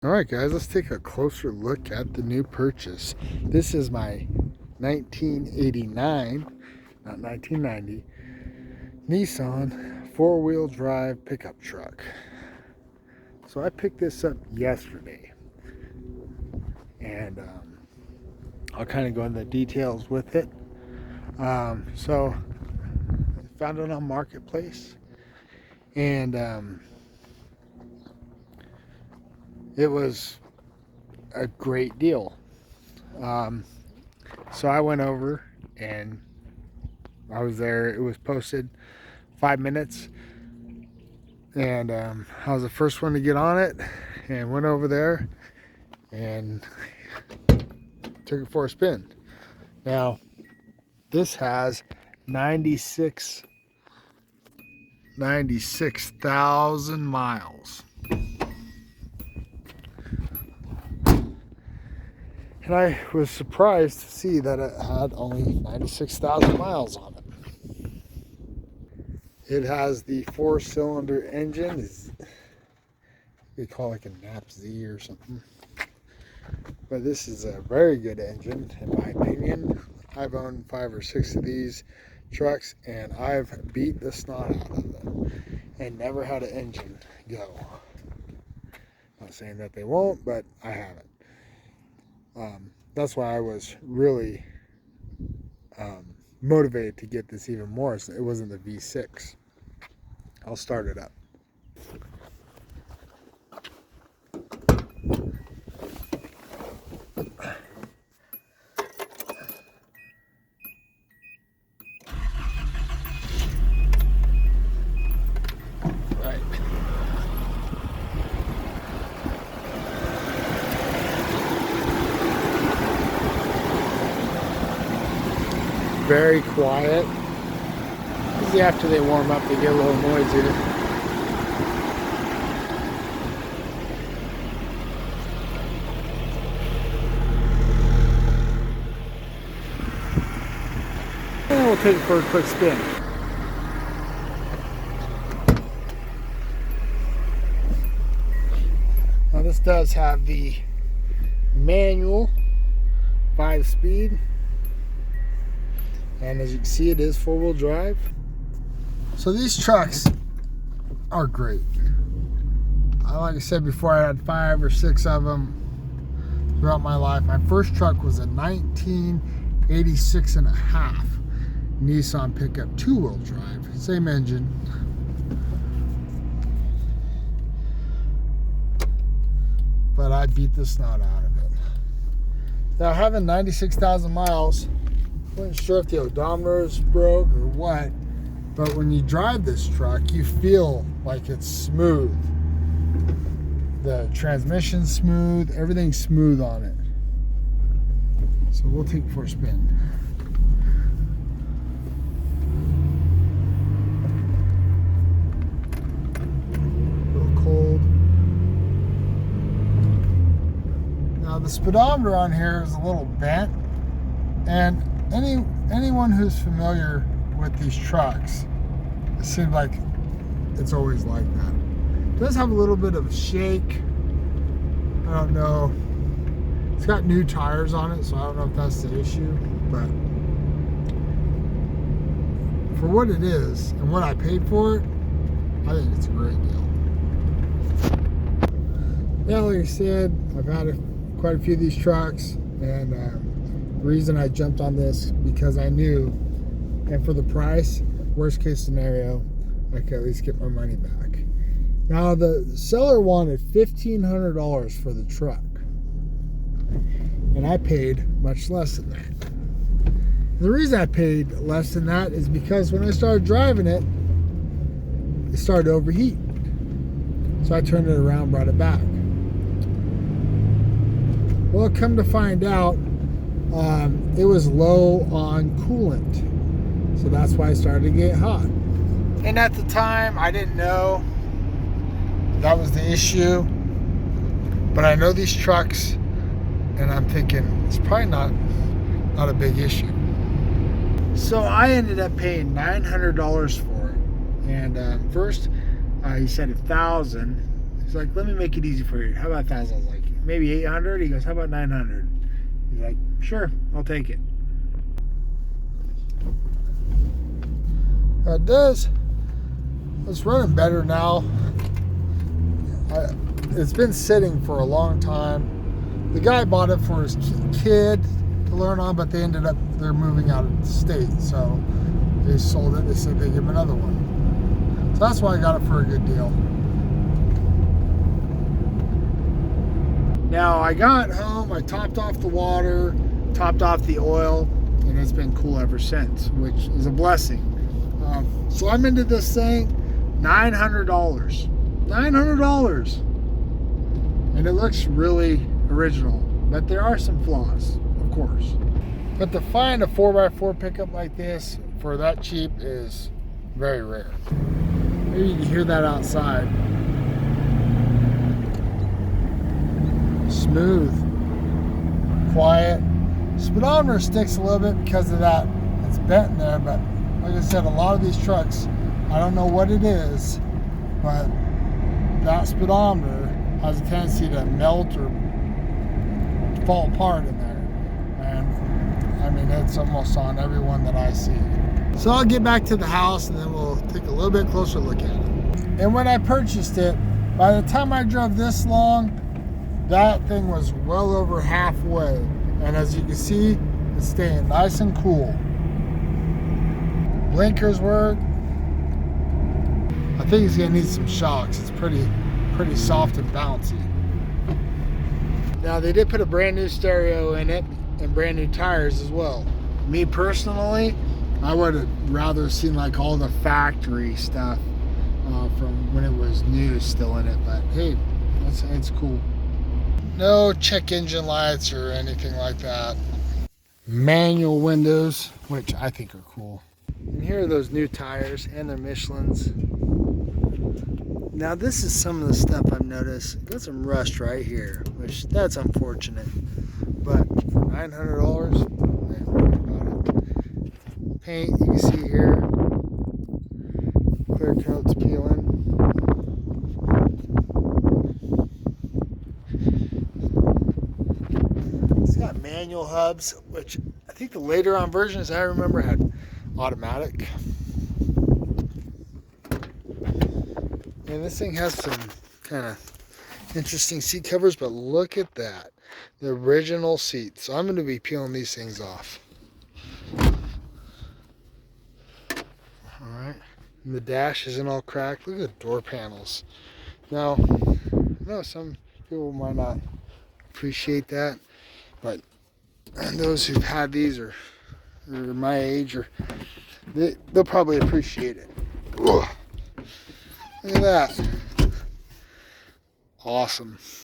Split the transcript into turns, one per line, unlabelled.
All right, guys, let's take a closer look at the new purchase. This is my 1989, not 1990, Nissan four-wheel drive pickup truck. So I picked this up yesterday, and I'll kind of go into the details with it. So I found it on Marketplace, and it was a great deal. So I went over and I was there. It was posted 5 minutes, and I was the first one to get on it and went over there and took it for a spin. Now, this has 96,000 miles. And I was surprised to see that it had only 96,000 miles on it. It has the 4-cylinder engine. We call it like a Nap Z or something. But this is a very good engine, in my opinion. I've owned 5 or 6 of these trucks, and I've beat the snot out of them and never had an engine go. Not saying that they won't, but I haven't. That's why I was really motivated to get this even more. So it wasn't the V6. I'll start it up. Right. Very quiet. Usually after they warm up, they get a little noisier. And we'll take it for a quick spin. Now this does have the manual 5-speed. And as you can see, it is 4-wheel drive. So these trucks are great. Like I said before, I had 5 or 6 of them throughout my life. My first truck was a 1986 and a half Nissan pickup 2-wheel drive. Same engine. But I beat the snot out of it. Now, having 96,000 miles, I wasn't sure if the odometer broke or what, but when you drive this truck, you feel like it's smooth. The transmission's smooth, everything's smooth on it. So we'll take it for a spin. A little cold. Now the speedometer on here is a little bent, and anyone who's familiar with these trucks, it seems like it's always like that. It does have a little bit of a shake. I don't know. It's got new tires on it, so I don't know if that's the issue. But for what it is and what I paid for it, I think it's a great deal. Yeah, like I said, I've had quite a few of these trucks, and the reason I jumped on this because I knew, and for the price, worst case scenario, I could at least get my money back. Now the seller wanted $1,500 for the truck, and I paid much less than that. The reason I paid less than that is because when I started driving it, it started to overheat. So I turned it around, brought it back. Well, come to find out, it was low on coolant. So that's why I started to get hot. And at the time, I didn't know that was the issue. But I know these trucks, and I'm thinking it's probably not a big issue. So I ended up paying $900 for it. And first, he said $1,000. He's like, let me make it easy for you. How about that? I was like, maybe 800. He goes, how about 900? He's like, sure, I'll take it. It does. It's running better now. It's been sitting for a long time. The guy bought it for his kid to learn on, but they're moving out of the state, so they sold it. They said they'd give him another one. So that's why I got it for a good deal. Now I got home, I topped off the water, topped off the oil, and it's been cool ever since, which is a blessing. So I'm into this thing, $900. $900. And it looks really original, but there are some flaws, of course. But to find a 4x4 pickup like this for that cheap is very rare. Maybe you can hear that outside. Smooth, quiet. Speedometer sticks a little bit because of that. It's bent in there, but like I said, a lot of these trucks, I don't know what it is, but that speedometer has a tendency to melt or fall apart in there. And I mean, it's almost on every one that I see. So I'll get back to the house and then we'll take a little bit closer look at it. And when I purchased it, by the time I drove this long, that thing was well over halfway. And as you can see, it's staying nice and cool. Blinkers work. I think it's gonna need some shocks. It's pretty soft and bouncy. Now they did put a brand new stereo in it and brand new tires as well. Me personally, I would have rather seen like all the factory stuff from when it was new still in it, but hey, it's cool. No check engine lights or anything like that. Manual windows, which I think are cool. And here are those new tires and their Michelins. Now this is some of the stuff I've noticed. Got some rust right here, which that's unfortunate. But for $900, I ain't worried about it. Paint, you can see here. Clear coat's peeling. It's got manual hubs, which I think the later on versions I remember had automatic. And this thing has some kind of interesting seat covers, but look at that. The original seats. So I'm going to be peeling these things off. Alright. And the dash isn't all cracked. Look at the door panels. Now, I know some people might not appreciate that, but those who've had these or my age, or they'll probably appreciate it. Ugh. Look at that. Awesome.